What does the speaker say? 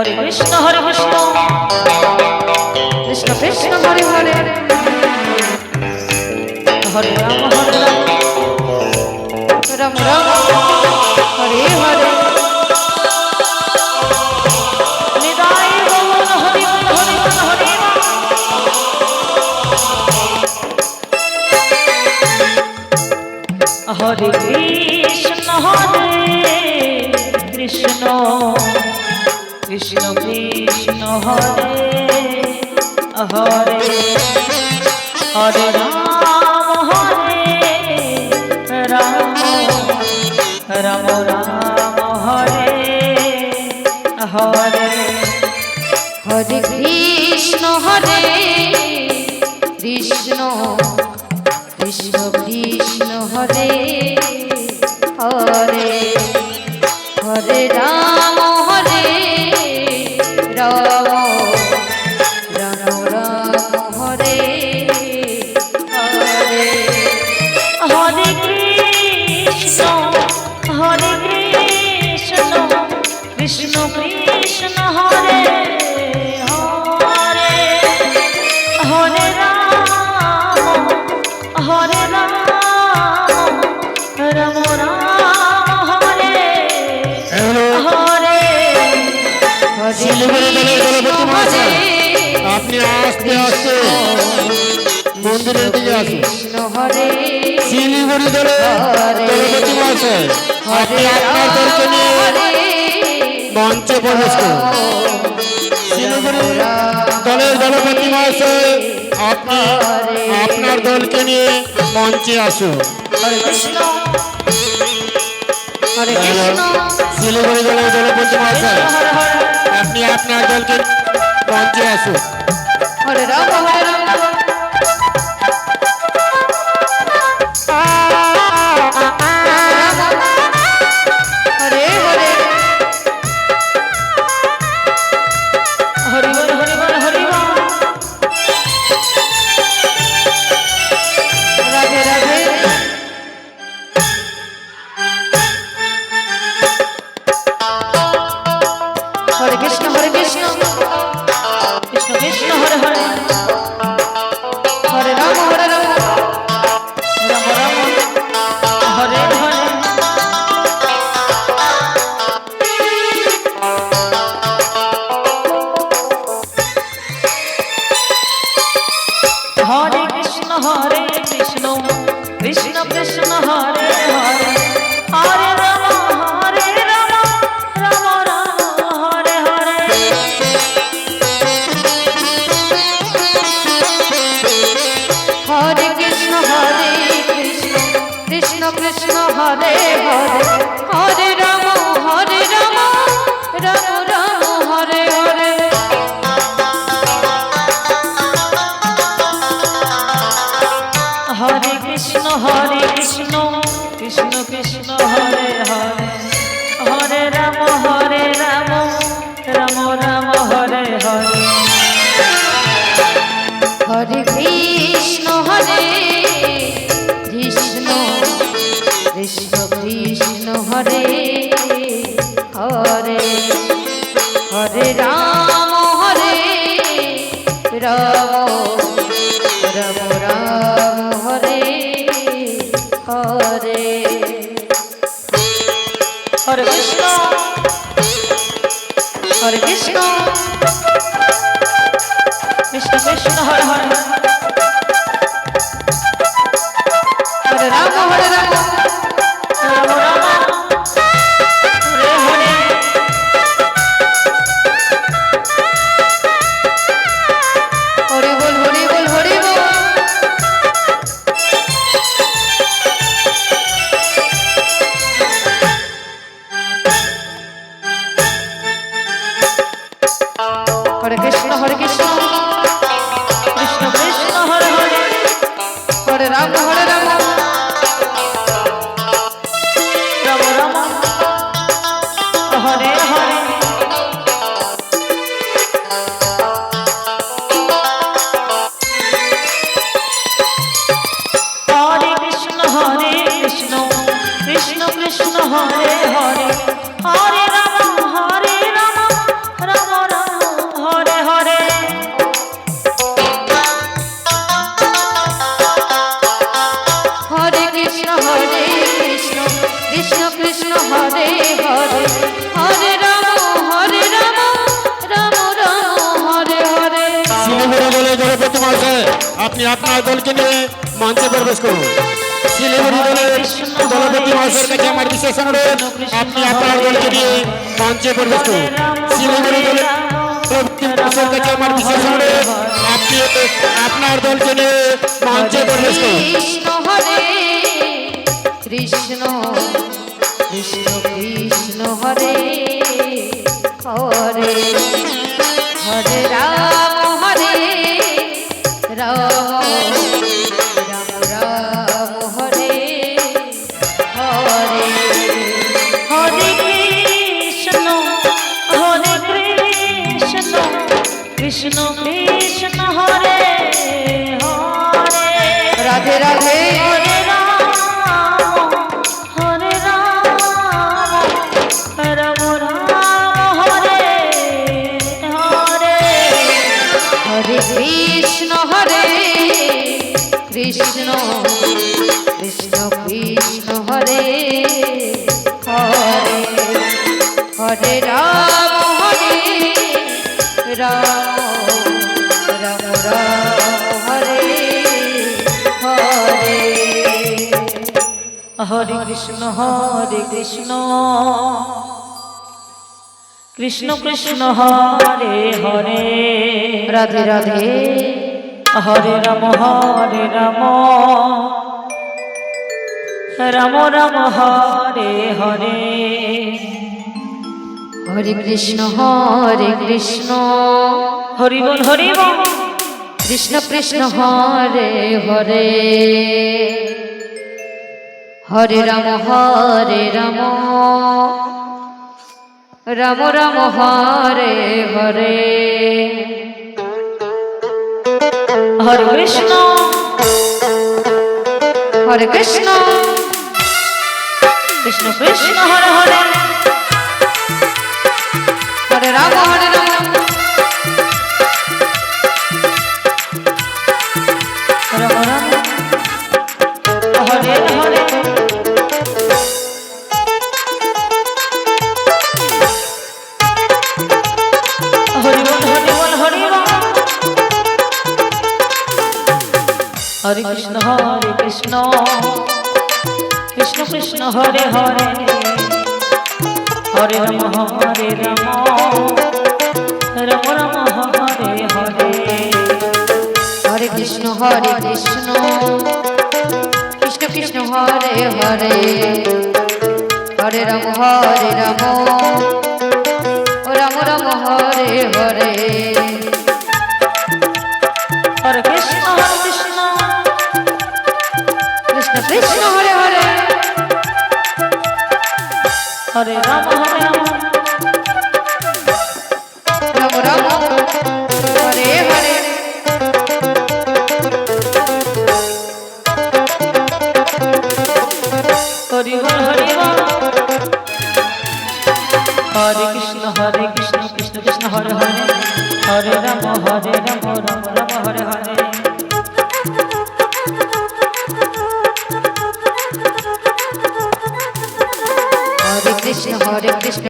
হরে কৃষ্ণ কৃষ্ণ কৃষ্ণ হরে হরে হরে রাম রাম রাম হরে হরে নিতাই গৌর হরি বল হরি বল হরি হরে কৃষ্ণ কৃষ্ণ কৃষ্ণ কৃষ্ণ হরে হরে হরে রাম রাম রাম রাম হরে হরে হরে কৃষ্ণ কৃষ্ণ কৃষ্ণ কৃষ্ণ হরে হরে হরে রাম রাম রাম রাম হরে হরে হরে কৃষ্ণ কৃষ্ণ কৃষ্ণ হরে হরে হরে রাম রাম রাম হরে হরে আপনি আস্তে আস্তে মন্দিরের দিকে আসুন। শিলিগুড়ি দলে দলপতি মহাশয় আপনি আপনার দলকে নিয়ে মঞ্চে প্রবেশ করুন। শিলিগুড়ি দলের দলপতি মহাশয় আপনি আপনার দলকে নিয়ে মঞ্চে আসুন। শিলিগুড়ি দলের দলপতি মহাশয় আপনি আপনার দলকে মঞ্চে আসুন। হরে রাম হরে রাম হরে হরে হরি বল হরি বল হরি বল রাধে রাধে হরে কৃষ্ণ কৃষ্ণ কৃষ্ণ হরে হরে হরে রাম রাম রাম হরে হরে হরে কৃষ্ণ কৃষ্ণ কৃষ্ণ হরে হরে হরে রাম রাম রাম হরে হরে হরে কৃষ্ণ কৃষ্ণ কৃষ্ণ হরে হরে হরে রাম রাম রাম হরে হরে হরে কৃষ্ণ কৃষ্ণ কৃষ্ণ হরে হরে হরে রাম রাম রাম হরে হরে হরে কৃষ্ণ কৃষ্ণ কৃষ্ণ কৃষ্ণ হরে হরে হরে রাম রাম রাম হরে হরে হরে কৃষ্ণ কৃষ্ণ কৃষ্ণ হরে হরে হরে রাম রাম রাম হরে হরে হরি বল হরি বল হরি বল হরে কৃষ্ণ কৃষ্ণ কৃষ্ণ হরে হরে হরে রাম রাম রাম হরে হরে হরে কৃষ্ণ কৃষ্ণ কৃষ্ণ হরে হরে হরে রাম রাম কৃষ্ণ কৃষ্ণ হরে হরে হরে রাম রাম রাম হরে হরে। শিলিগুড়ি দলের দলপতি মহাশয় আপনি আপনার দলকে নিয়ে মঞ্চে প্রবেশ করুন। শিলিগুড়ি দলের দলপতি মহাশয়ের কাছে আমার বিশেষ অনুরোধ, আপনি আপনার দলকে নিয়ে মঞ্চে প্রবেশ করুন। শিলিগুড়ি দলের দলপতি মহাশয়ের কাছে আমার বিশেষ অনুরোধ, আপনি আপনার দলকে নিয়ে মঞ্চে প্রবেশ করুন। কৃষ্ণ হরে কৃষ্ণ কৃষ্ণ কৃষ্ণ হরে হরে হরে রাম রাম রাম হরে হরে হরে কৃষ্ণ কৃষ্ণ কৃষ্ণ হরে হরে রাধে রাধে হরে রাম রাম রাম হরে হরে হরে কৃষ্ণ কৃষ্ণ কৃষ্ণ কৃষ্ণ হরে হরে হরে রাম রাম রাম হরে হরে হরে কৃষ্ণ কৃষ্ণ কৃষ্ণ হরে হরে রাধে রাধে হরে রাম রাম রাম হরে হরে হরে কৃষ্ণ হরি বল কৃষ্ণ কৃষ্ণ হরে হরে হরে রাম রাম রাম হরে হরে হরে কৃষ্ণ কৃষ্ণ কৃষ্ণ হরে হরে হরে রাম রাম রাম হরে হরে হরি বল হরি বল হরে কৃষ্ণ কৃষ্ণ কৃষ্ণ হরে হরে হরে রাম রাম রাম হরে হরে হরে কৃষ্ণ কৃষ্ণ কৃষ্ণ হরে হরে হরে রাম রাম রাম হরে হরে হরে কৃষ্ণ কৃষ্ণ কৃষ্ণ হরে হরে হরে রাম রাম রাম হরে হরে হরি বল হরে কৃষ্ণ কৃষ্ণ কৃষ্ণ হরে হরে হরে রাম রাম রাম হরে হরে হরে কৃষ্ণ